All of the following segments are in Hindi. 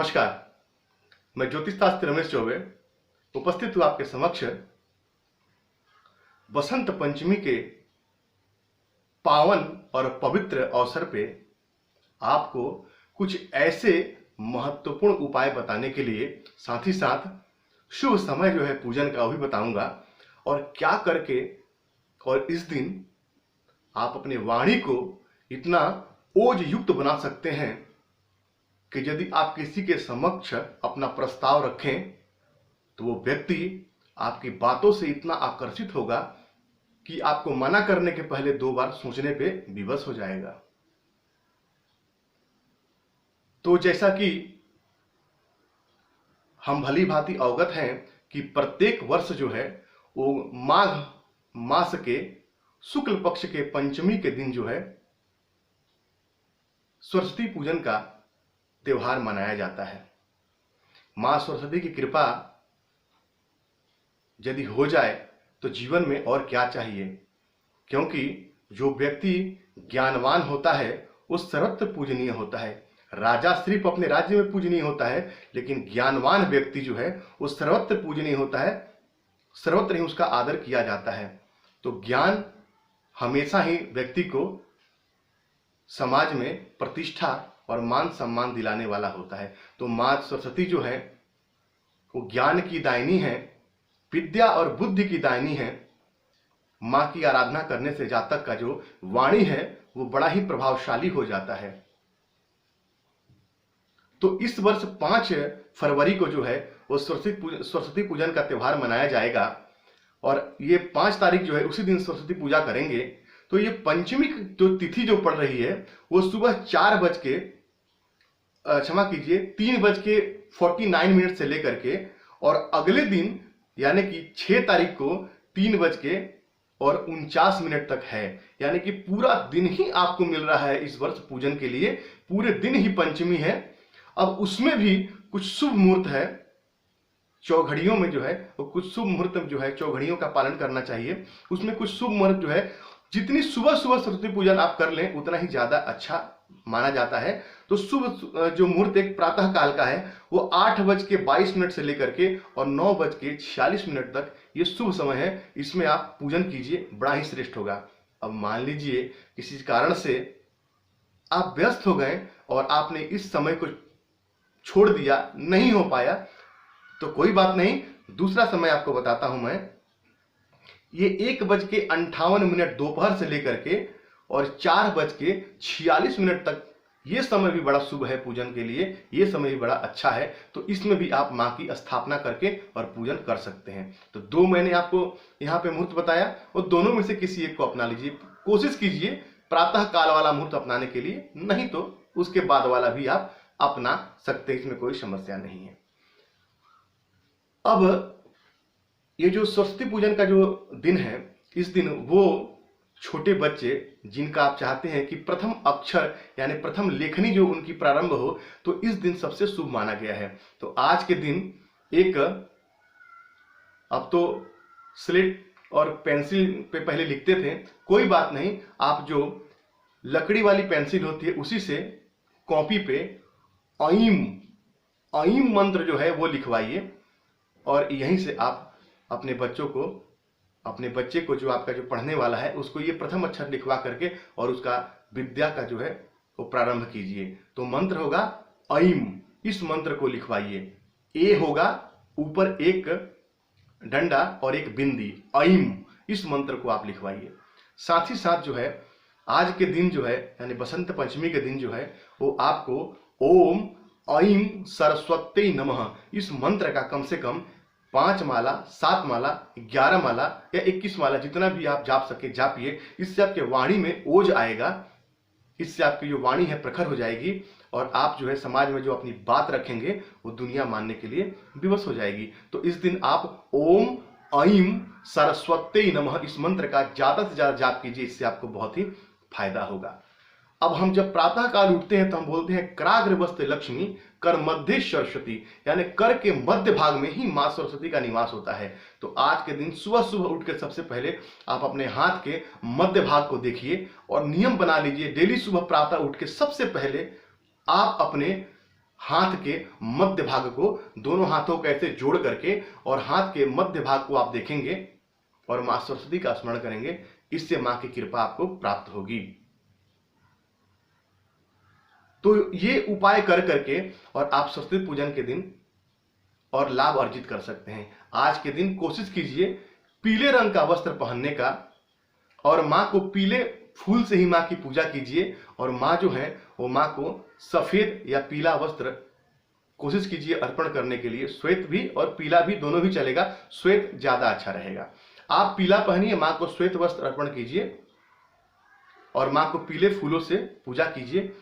नमस्कार। मैं ज्योतिष शास्त्री रमेश चौबे उपस्थित हूँ आपके समक्ष बसंत पंचमी के पावन और पवित्र अवसर पे आपको कुछ ऐसे महत्वपूर्ण उपाय बताने के लिए, साथ ही साथ शुभ समय जो है पूजन का वो भी बताऊंगा और क्या करके और इस दिन आप अपने वाणी को इतना ओज युक्त बना सकते हैं कि यदि आप किसी के समक्ष अपना प्रस्ताव रखें तो वो व्यक्ति आपकी बातों से इतना आकर्षित होगा कि आपको मना करने के पहले 2 बार सोचने पे विवश हो जाएगा। तो जैसा कि हम भली भांति अवगत हैं कि प्रत्येक वर्ष जो है वो माघ मास के शुक्ल पक्ष के पंचमी के दिन जो है सरस्वती पूजन का त्योहार मनाया जाता है। मां सरस्वती की कृपा यदि हो जाए तो जीवन में और क्या चाहिए, क्योंकि जो व्यक्ति ज्ञानवान होता है वो सर्वत्र पूजनीय होता है। राजा सिर्फ अपने राज्य में पूजनीय होता है, लेकिन ज्ञानवान व्यक्ति जो है वो सर्वत्र पूजनीय होता है, सर्वत्र ही उसका आदर किया जाता है। तो ज्ञान हमेशा ही व्यक्ति को समाज में प्रतिष्ठा और मान सम्मान दिलाने वाला होता है। तो मां सरस्वती जो है वो ज्ञान की दायिनी है, विद्या और बुद्धि की दायिनी है। मां की आराधना करने से जातक का जो वाणी है वो बड़ा ही प्रभावशाली हो जाता है। तो इस वर्ष 5 फरवरी को जो है वो सरस्वती पूजन का त्योहार मनाया जाएगा और ये 5 तारीख जो है उसी दिन सरस्वती पूजा करेंगे। तो ये पंचमी जो तिथि जो पड़ रही है वो सुबह 3:49 से लेकर के और अगले दिन यानी कि 6 तारीख को 3:49 तक है। यानी कि पूरा दिन ही आपको मिल रहा है इस वर्ष पूजन के लिए, पूरे दिन ही पंचमी है। अब उसमें भी कुछ शुभ मुहूर्त है, चौघड़ियों में जो है वो कुछ शुभ मुहूर्त जो है चौघड़ियों का पालन करना चाहिए। उसमें कुछ शुभ मुहूर्त जो है, जितनी सुबह सुबह सरस्वती पूजन आप कर लें उतना ही ज्यादा अच्छा माना जाता है। तो शुभ जो मुहूर्त एक प्रातः काल का है वो 8:22 से लेकर के और 9:46 तक ये शुभ समय है। इसमें आप पूजन कीजिए, बड़ा ही श्रेष्ठ होगा। अब मान लीजिए किसी कारण से आप व्यस्त हो गए और आपने इस समय को छोड़ दिया, नहीं हो पाया, तो कोई बात नहीं, दूसरा समय आपको बताता हूं मैं। ये 1:58 दोपहर से लेकर के और 4:46 तक ये समय भी बड़ा शुभ है पूजन के लिए, ये समय भी बड़ा अच्छा है। तो इसमें भी आप मां की स्थापना करके और पूजन कर सकते हैं। तो 2 मैंने आपको यहाँ पे मुहूर्त बताया और दोनों में से किसी एक को अपना लीजिए। कोशिश कीजिए प्रातः काल वाला मुहूर्त अपनाने के लिए, नहीं तो उसके बाद वाला भी आप अपना सकते हैं, इसमें कोई समस्या नहीं है। अब ये जो सरस्वती पूजन का जो दिन है, इस दिन वो छोटे बच्चे जिनका आप चाहते हैं कि प्रथम अक्षर यानी प्रथम लेखनी जो उनकी प्रारंभ हो, तो इस दिन सबसे शुभ माना गया है। तो आज के दिन एक, अब तो स्लेट और पेंसिल पे पहले लिखते थे, कोई बात नहीं, आप जो लकड़ी वाली पेंसिल होती है उसी से कॉपी पे ऐं मंत्र जो है वो लिखवाइए और यहीं से आप अपने बच्चे को जो आपका जो पढ़ने वाला है उसको ये प्रथम अक्षर लिखवा करके और उसका विद्या का जो है वो प्रारंभ कीजिए। तो मंत्र होगा ऐं, इस मंत्र को लिखवाइए। ए होगा ऊपर एक डंडा और एक बिंदी, ऐं, इस मंत्र को आप लिखवाइए। साथ ही साथ जो है आज के दिन जो है यानी बसंत पंचमी के दिन जो है वो आपको ओम ऐं सरस्वती नमः इस मंत्र का कम से कम 5 माला, 7 माला, 11 माला या 21 माला, जितना भी आप जाप सके जापिए। इससे आपके वाणी में ओज आएगा, इससे आपकी जो वाणी है प्रखर हो जाएगी और आप जो है समाज में जो अपनी बात रखेंगे वो दुनिया मानने के लिए विवश हो जाएगी। तो इस दिन आप ओम ऐं सरस्वती नमः इस मंत्र का ज्यादा से ज्यादा जाप कीजिए, इससे आपको बहुत ही फायदा होगा। अब हम जब प्रातः काल उठते हैं तो हम बोलते हैं कराग्रवस्ते लक्ष्मी कर मध्य सरस्वती, यानी कर के मध्य भाग में ही मां सरस्वती का निवास होता है। तो आज के दिन सुबह सुबह उठ के सबसे पहले आप अपने हाथ के मध्य भाग को देखिए और नियम बना लीजिए, डेली सुबह प्रातः उठ के सबसे पहले आप अपने हाथ के मध्य भाग को, दोनों हाथों को ऐसे जोड़ करके और हाथ के मध्य भाग को आप देखेंगे और मां सरस्वती का स्मरण करेंगे। इससे मां की कृपा आपको प्राप्त होगी। तो ये उपाय कर करके और आप सरस्वती पूजन के दिन और लाभ अर्जित कर सकते हैं। आज के दिन कोशिश कीजिए पीले रंग का वस्त्र पहनने का और मां को पीले फूल से ही मां की पूजा कीजिए। और मां जो है वो मां को सफेद या पीला वस्त्र कोशिश कीजिए अर्पण करने के लिए। श्वेत भी और पीला भी, दोनों भी चलेगा, श्वेत ज्यादा अच्छा रहेगा। आप पीला पहनिए, मां को श्वेत वस्त्र अर्पण कीजिए और मां को पीले फूलों से पूजा कीजिए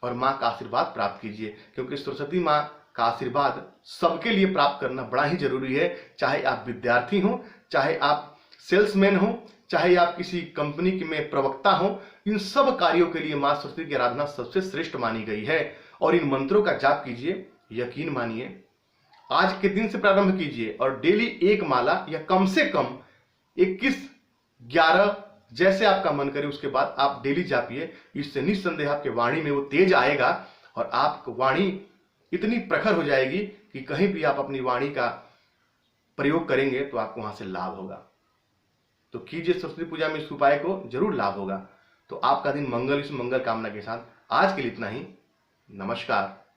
और मां का आशीर्वाद प्राप्त कीजिए। क्योंकि सरस्वती मां का आशीर्वाद सबके लिए प्राप्त करना बड़ा ही जरूरी है। चाहे आप विद्यार्थी हो, चाहे आप सेल्समैन हो, चाहे आप किसी कंपनी में प्रवक्ता हो, इन सब कार्यों के लिए मां सरस्वती की आराधना सबसे श्रेष्ठ मानी गई है। और इन मंत्रों का जाप कीजिए, यकीन मानिए आज के दिन से प्रारंभ कीजिए और डेली एक माला या कम से कम 21, 11 जैसे आपका मन करे उसके बाद आप डेली जापिए। इससे निस्संदेह आपके वाणी में वो तेज आएगा और आपकी वाणी इतनी प्रखर हो जाएगी कि कहीं भी आप अपनी वाणी का प्रयोग करेंगे तो आपको वहां से लाभ होगा। तो कीजिए सरस्वती पूजा में इस उपाय को, जरूर लाभ होगा। तो आपका दिन मंगल कामना के साथ। आज के लिए इतना ही। नमस्कार।